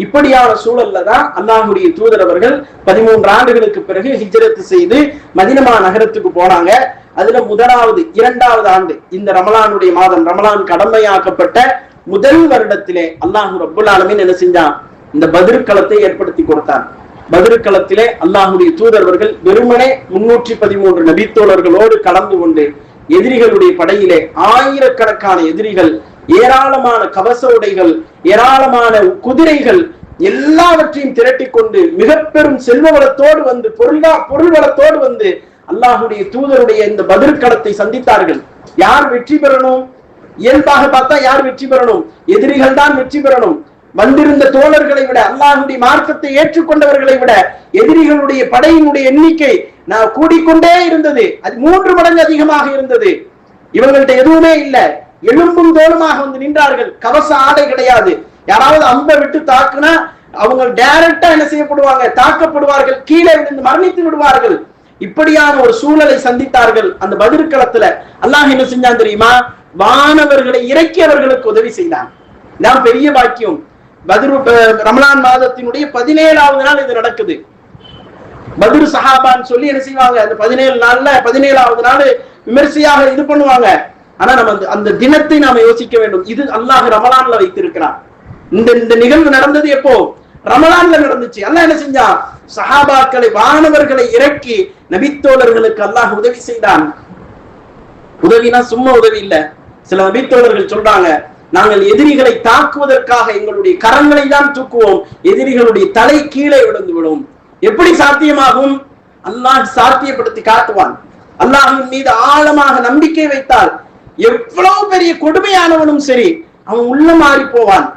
இப்படியான சூழல்ல தான் அல்லாஹ்வுடைய தூதர் அவர்கள் 13 ஆண்டுகளுக்கு பிறகு ஹிஜ்ரத் செய்து மதீனா நகரத்துக்கு போனாங்க. அதுல இரண்டாவது ஆண்டு இந்த ரமலானுடைய மாதம், ரமலான் கடமையாக்கப்பட்ட முதல் வருடத்திலே அல்லாஹ் ரப்புல் ஆலமீன் என்ன செஞ்சான்? இந்த பத்ர் களத்தை ஏற்படுத்தி கொடுத்தான். பத்ர் களத்திலே அல்லாஹ்வுடைய தூதர்கள் வெறுமனே 313 நபித்தோழர்களோடு கலந்து கொண்டு எதிரிகளுடைய படையிலே ஆயிரக்கணக்கான எதிரிகள், ஏராளமான கவச உடைகள், ஏராளமான குதிரைகள் எல்லாவற்றையும் திரட்டி கொண்டு மிக பெரும் செல்வ வளத்தோடு வந்து பொருள் வளத்தோடு வந்து அல்லாஹ்வுடைய தூதருடைய இந்த பத்ர் களத்தை சந்தித்தார்கள். யார் வெற்றி பெறணும்? இயல்பாக பார்த்தா யார் வெற்றி பெறணும்? எதிரிகள் தான் வெற்றி பெறணும். வந்திருந்த தோழர்களை விட, அல்லாஹ்வுடைய மார்க்கத்தை ஏற்றுக்கொண்டவர்களை விட எதிரிகளுடைய படையினுடைய எண்ணிக்கை கூடிக்கொண்டே இருந்தது. அது 3 மடங்கு அதிகமாக இருந்தது. இவங்கள்ட்ட எதுவுமே இல்லை, எலும்பும் தோலுமாக வந்து நின்றார்கள். கவச ஆடை கிடையாது. யாராவது அம்பை விட்டு தாக்குனா அவங்க டைரக்டா என்ன செய்யப்படுவாங்க? தாக்கப்படுவார்கள், கீழே விழுந்து மரணித்து விடுவார்கள். இப்படியான ஒரு சூழலை சந்தித்தார்கள். அந்த பத்ர் களத்துல அல்லாஹ் என்ன செஞ்சான் தெரியுமா? வானவர்களை இறக்கியவர்களுக்கு உதவி செய்தான். இதான் பெரிய பாக்கியம். ரமலான் மாதத்தினுடைய 17வது நாள் இது நடக்குது. பத்ர் சஹாபான்னு சொல்லி என்ன செய்வாங்க? அந்த 17 நாள்ல 17வது நாள் விமர்சையாக இது பண்ணுவாங்க. ஆனா நம்ம அந்த தினத்தை நாம யோசிக்க வேண்டும். இது அல்லாஹ் ரமலான்ல வைத்திருக்கிறான். இந்த நிகழ்வு நடந்தது எப்போ? ரமலான்ல நடந்துச்சு. அல்லாஹ் என்ன செஞ்சான்? சஹாபாக்களை, வானவர்களை இறக்கி நபித்தோழர்களுக்கு அல்லாஹ் உதவி செய்தான். உதவினா சும்மா உதவி இல்ல. சில நபித்தோழர்கள் சொல்றாங்க, நாங்கள் எதிரிகளை தாக்குவதற்காக எங்களுடைய கரங்களை தான் தூக்குவோம், எதிரிகளுடைய தலை கீழே விழுந்து விடும். எப்படி சாத்தியமாகும்? அல்லாஹ் சாத்தியப்படுத்தி காட்டுவான். அல்லாஹ்வின் மீது ஆழமாக நம்பிக்கை வைத்தால் எவ்வளவு பெரிய கொடுமையானவனும் சரி, அவன் உள்ள மாறி போவான்,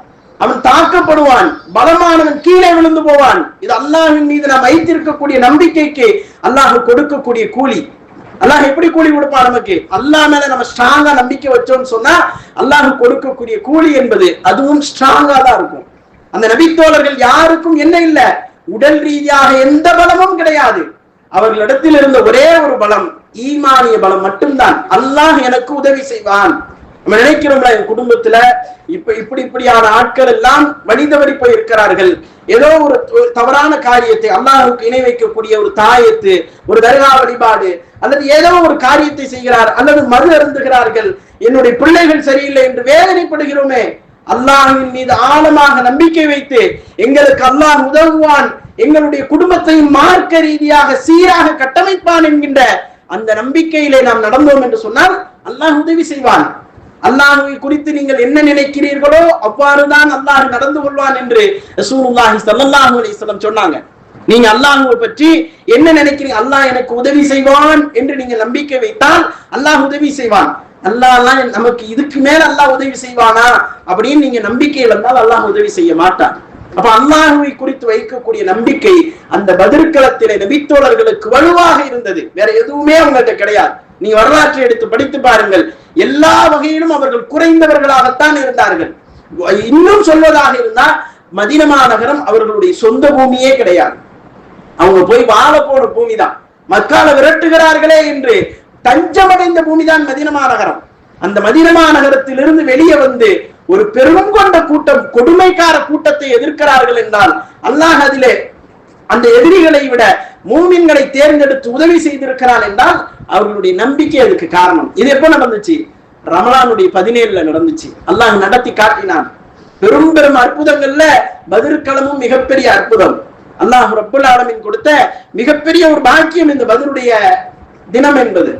அவன் தாக்கப்படுவான், பலமானவன் கீழே விழுந்து போவான். இது அல்லாஹ்வின் மீது நாம் வைத்திருக்கக்கூடிய நம்பிக்கைக்கு அல்லாஹ் கொடுக்கக்கூடிய கூலி. அல்லாஹ் எப்படி கூலி கொடுப்பான் நமக்கு? அல்லாஹ் மேல நம்ம ஸ்ட்ராங்கா நம்பிக்கை வச்சோம்னு சொன்னா அல்லாஹ் கொடுக்கக்கூடிய கூலி என்பது அதுவும் ஸ்ட்ராங்கா தான் இருக்கும். அந்த நபித்தோழர்கள் யாருக்கும் என்ன இல்லை, உடல் ரீதியாக எந்த பலமும் கிடையாது. அவர்களிடத்தில் இருந்த ஒரே ஒரு பலம், ஈமானிய பலம் மட்டும்தான். அல்லாஹ் எனக்கு உதவி செய்வான். நம்ம நினைக்கிறோம்ல, என் குடும்பத்துல இப்படியான ஆட்கள் எல்லாம் வழிதவறி போய் இருக்கிறார்கள். ஏதோ ஒரு தவறான காரியத்தை, அல்லாஹுக்கு இணை வைக்கக்கூடிய ஒரு தாயத்து, ஒரு தர்கா வழிபாடு, அல்லது ஏதோ ஒரு காரியத்தை செய்கிறார், அல்லது மது அருந்துகிறார்கள், என்னுடைய பிள்ளைகள் சரியில்லை என்று வேதனைப்படுகிறோமே. அல்லாஹ்வின் மீது ஆழமாக நம்பிக்கை வைத்து எங்களுக்கு அல்லாஹ் உதவுவான், எங்களுடைய குடும்பத்தையும் மார்க்க ரீதியாக சீராக கட்டமைப்பான் என்கின்ற அந்த நம்பிக்கையிலே நாம் நடந்தோம் என்று சொன்னால் அல்லாஹ் உதவி செய்வான். அல்லாஹ்வை குறித்து நீங்கள் என்ன நினைக்கிறீர்களோ அவ்வாறுதான் அல்லாஹ் நடந்து கொள்வான் என்று ரசூலுல்லாஹி ஸல்லல்லாஹு அலைஹி வஸல்லம் சொன்னாங்க. நீங்க அல்லாஹ்வை பற்றி என்ன நினைக்கிறீங்க? அல்லாஹ் எனக்கு உதவி செய்வான் என்று நீங்க நம்பிக்கை வைத்தால் அல்லாஹ் உதவி செய்வான். அல்லாஹ் நமக்கு இதுக்கு மேல அல்லாஹ் உதவி செய்வானா அப்படின்னு நீங்க நம்பிக்கை இழந்தால் அல்லாஹ் உதவி செய்ய மாட்டான். அப்ப அல்லாஹ்வை குறித்து வைக்கக்கூடிய நம்பிக்கை அந்த பத்ர் களத்திலே நபித்தோழர்களுக்கு வலுவாக இருந்தது. வேற எதுவுமே அவங்கள்ட்ட கிடையாது. நீ வரலாற்றை எடுத்து படித்து பாருங்கள், எல்லா வகையிலும் அவர்கள் குறைந்தவர்களாகத்தான் இருந்தார்கள். இன்னும் சொல்வதாக இருந்தா மதீனா நகரம் அவர்களுடைய சொந்த பூமியே கிடையாது. அவங்க போய் வாழ போன பூமி தான். மக்கால விரட்டுகிறார்களே என்று தஞ்சமடைந்த பூமிதான் மதீனா நகரம். அந்த மதீனா நகரத்திலிருந்து வெளியே வந்து ஒரு பெரும் கொண்ட கூட்டம், கொடுமைக்கார கூட்டத்தை எதிர்க்கிறார்கள் என்றால் அல்லாஹ் அதிலே அந்த எதிரிகளை விட மூமின்களை தேர்ந்தெடுத்து உதவி செய்திருக்கிறான் என்றால் அவர்களுடைய நம்பிக்கை அதுக்கு காரணம். இது எப்ப நடந்துச்சு? ரமலானுடைய 17ல நடந்துச்சு. அல்லாஹ் நடத்தி காட்டினான். பெரும் பெரும் அற்புதங்கள்ல பத்ர் களமும் மிகப்பெரிய அற்புதம். அல்லாஹ் ரப்புல் ஆலமீன் கொடுத்த மிகப்பெரிய ஒரு பாக்கியம் இந்த பத்ருடைய தினம் என்பது.